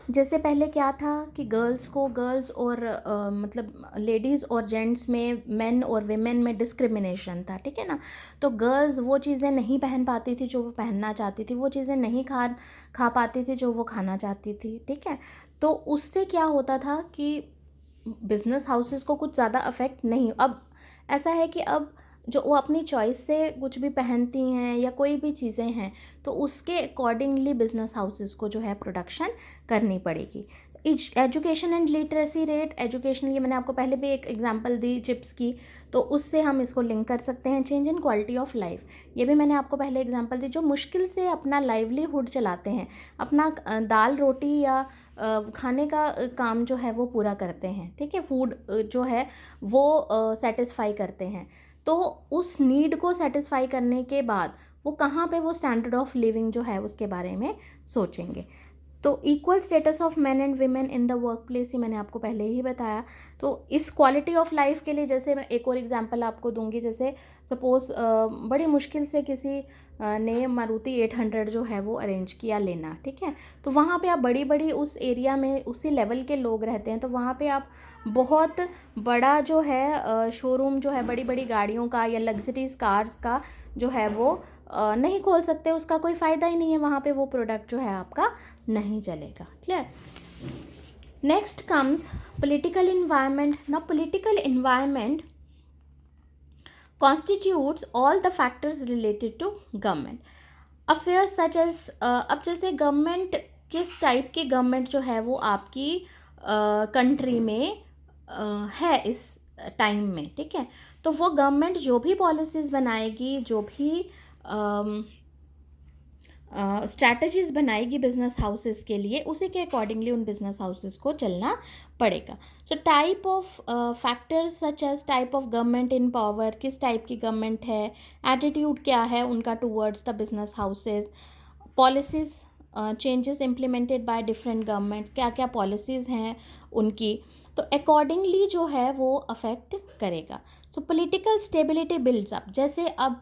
जैसे पहले क्या था कि गर्ल्स और मतलब लेडीज़ और जेंट्स में, मेन और वेमेन में डिस्क्रिमिनेशन था, ठीक है ना। तो गर्ल्स वो चीज़ें नहीं पहन पाती थी जो वो पहनना चाहती थी, वो चीज़ें नहीं खा खा पाती थी जो वो खाना चाहती थी, ठीक है। तो उससे क्या होता था कि बिजनेस हाउसेस को कुछ ज़्यादा अफेक्ट नहीं, अब ऐसा है कि अब जो वो अपनी चॉइस से कुछ भी पहनती हैं या कोई भी चीज़ें हैं, तो उसके अकॉर्डिंगली बिजनेस हाउसेस को जो है प्रोडक्शन करनी पड़ेगी। Education and literacy rate, education, ये मैंने आपको पहले भी एक एग्जांपल दी चिप्स की, तो उससे हम इसको लिंक कर सकते हैं। Change in quality of life, ये भी मैंने आपको पहले एग्जांपल दी। जो मुश्किल से अपना लाइवलीहुड चलाते हैं, अपना दाल रोटी या खाने का काम जो है वो पूरा करते हैं, ठीक है, फूड जो है वो सेटिस्फाई करते हैं, तो उस नीड को सेटिस्फाई करने के बाद वो कहाँ पे वो स्टैंडर्ड ऑफ लिविंग जो है उसके बारे में सोचेंगे। तो equal status of man and women in the work place, ये मैंने आपको पहले ही बताया। तो इस क्वालिटी ऑफ लाइफ के लिए जैसे मैं एक और एग्जांपल आपको दूंगी, जैसे सपोज बड़ी मुश्किल से किसी ने मारुति 800 जो है वो अरेंज किया लेना, ठीक है। तो वहाँ पे आप बड़ी बड़ी उस एरिया में उसी लेवल के लोग रहते हैं, तो वहाँ पे आप बहुत बड़ा जो है शोरूम जो है बड़ी बड़ी गाड़ियों का या लग्जरीज कार्स का जो है वो नहीं खोल सकते, उसका कोई फ़ायदा ही नहीं है, वहाँ पे वो प्रोडक्ट जो है आपका नहीं चलेगा, clear. Next comes political environment. ना political environment constitutes all the factors related to government affairs such as अब जैसे गवर्नमेंट, किस टाइप की गवर्नमेंट जो है वो आपकी कंट्री में है इस टाइम में, ठीक है। तो वो गवर्नमेंट जो भी पॉलिसीज़ बनाएगी, जो भी स्ट्रैटेजीज बनाएगी बिजनेस हाउसेस के लिए, उसी के अकॉर्डिंगली उन बिजनेस हाउसेस को चलना पड़ेगा। So type of factors such as type of government in power, किस टाइप की गवर्नमेंट है, एटीट्यूड क्या है उनका towards the business houses, policies changes implemented by different government, क्या क्या पॉलिसीज़ हैं उनकी, तो अकॉर्डिंगली जो है वो अफेक्ट करेगा। सो पॉलिटिकल स्टेबिलिटी बिल्ड्स अप। जैसे अब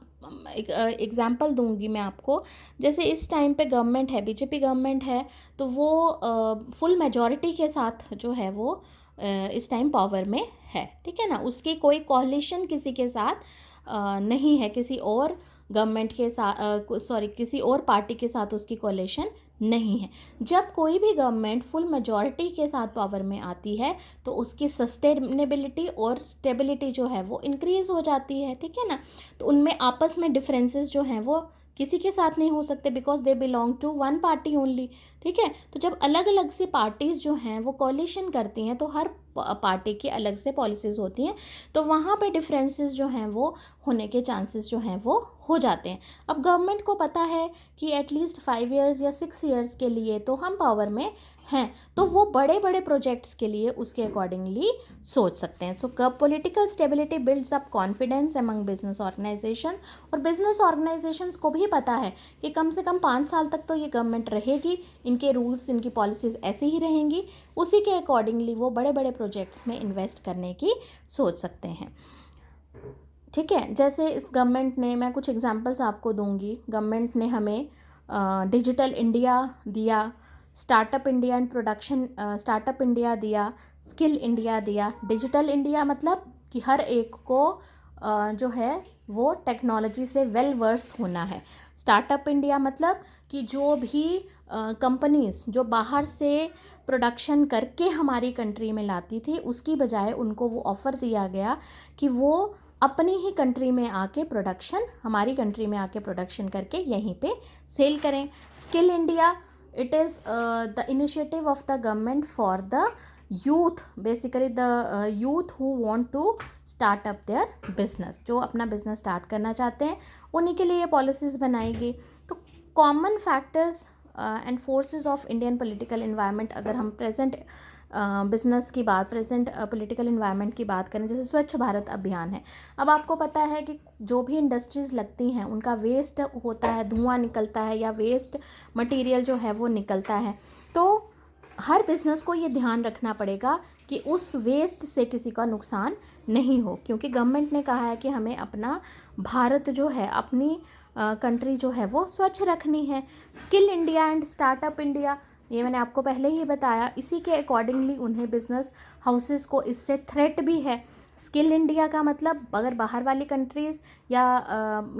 एक एग्जांपल दूंगी मैं आपको, जैसे इस टाइम पे गवर्नमेंट है, बीजेपी गवर्नमेंट है, तो वो फुल मेजॉरिटी के साथ जो है वो इस टाइम पावर में है, ठीक है ना। उसकी कोई कोalition किसी के साथ नहीं है, किसी और गवर्नमेंट के साथ, सॉरी, किसी और पार्टी के साथ उसकी कोalition नहीं है। जब कोई भी गवर्नमेंट फुल मेजॉरिटी के साथ पावर में आती है तो उसकी सस्टेनेबिलिटी और स्टेबिलिटी जो है वो इंक्रीज़ हो जाती है, ठीक है ना। तो उनमें आपस में डिफरेंसेस जो हैं वो किसी के साथ नहीं हो सकते, because they belong to one party only, ठीक है। तो जब अलग अलग से पार्टीज़ जो हैं वो कोalition करती हैं, तो हर पार्टी की अलग से पॉलिसीज़ होती हैं, तो वहाँ पे डिफरेंसेस जो हैं वो होने के चांसेस जो हैं वो हो जाते हैं। अब गवर्नमेंट को पता है कि एटलीस्ट 5 ईयर्स या 6 ईयर्स के लिए तो हम पावर में हैं, तो वो बड़े बड़े प्रोजेक्ट्स के लिए उसके अकॉर्डिंगली सोच सकते हैं। So political stability builds up confidence among business organisation, और बिजनेस ऑर्गेनाइजेशंस को भी पता है कि कम से कम 5 साल तक तो ये गवर्नमेंट रहेगी, इनके रूल्स, इनकी पॉलिसीज़ ऐसी ही रहेंगी, उसी के अकॉर्डिंगली वो बड़े बड़े प्रोजेक्ट्स में इन्वेस्ट करने की सोच सकते हैं, ठीक है। जैसे इस गवर्नमेंट ने, मैं कुछ एग्जांपल्स आपको दूंगी, गवर्नमेंट ने हमें डिजिटल इंडिया दिया, startup India and production, startup India दिया, स्किल इंडिया दिया। डिजिटल इंडिया मतलब कि हर एक को जो है वो टेक्नोलॉजी से वेल वर्स होना है। स्टार्टअप इंडिया मतलब कि जो भी कंपनीज जो बाहर से प्रोडक्शन करके हमारी कंट्री में लाती थी, उसकी बजाय उनको वो ऑफ़र दिया गया कि वो अपनी ही कंट्री में आके प्रोडक्शन, हमारी कंट्री में आके प्रोडक्शन करके यहीं पे सेल करें। Skill India, it is the initiative of the government for the youth, basically the youth who want to start up their business, जो अपना बिजनेस स्टार्ट करना चाहते हैं उन्हीं के लिए ये पॉलिसीज़ बनाएगी। तो common factors and forces of Indian political environment, अगर हम प्रेजेंट बिजनेस की बात, प्रेजेंट पॉलिटिकल इन्वायरमेंट की बात करें, जैसे स्वच्छ भारत अभियान है। अब आपको पता है कि जो भी इंडस्ट्रीज़ लगती हैं उनका वेस्ट होता है, धुआं निकलता है या वेस्ट मटेरियल जो है वो निकलता है, तो हर बिज़नेस को ये ध्यान रखना पड़ेगा कि उस वेस्ट से किसी का नुकसान नहीं हो, क्योंकि गवर्नमेंट ने कहा है कि हमें अपना भारत जो है, अपनी कंट्री जो है वो स्वच्छ रखनी है। Skill India and startup India, ये मैंने आपको पहले ही बताया। इसी के अकॉर्डिंगली उन्हें बिजनेस हाउसेस को इससे थ्रेट भी है। स्किल इंडिया का मतलब अगर बाहर वाली कंट्रीज़ या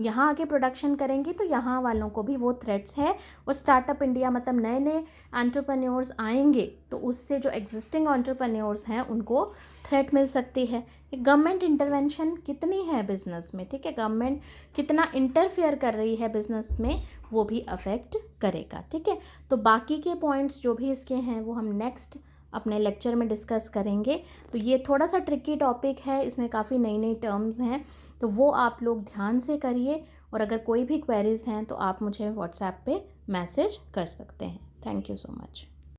यहाँ आके प्रोडक्शन करेंगी तो यहाँ वालों को भी वो थ्रेट्स है। और स्टार्टअप इंडिया मतलब नए नए एंटरप्रेन्योर्स आएंगे तो उससे जो एग्जिस्टिंग एंटरप्रेन्योर्स हैं उनको थ्रेट मिल सकती है। गवर्नमेंट इंटरवेंशन कितनी है बिजनेस में, ठीक है, गवर्नमेंट कितना इंटरफेयर कर रही है बिजनेस में, वो भी अफेक्ट करेगा, ठीक है। तो बाकी के पॉइंट्स जो भी इसके हैं वो हम नेक्स्ट अपने लेक्चर में डिस्कस करेंगे। तो ये थोड़ा सा ट्रिकी टॉपिक है, इसमें काफ़ी नई नई टर्म्स हैं, तो वो आप लोग ध्यान से करिए। और अगर कोई भी क्वेरीज़ हैं तो आप मुझे व्हाट्सएप पे मैसेज कर सकते हैं। Thank you so much.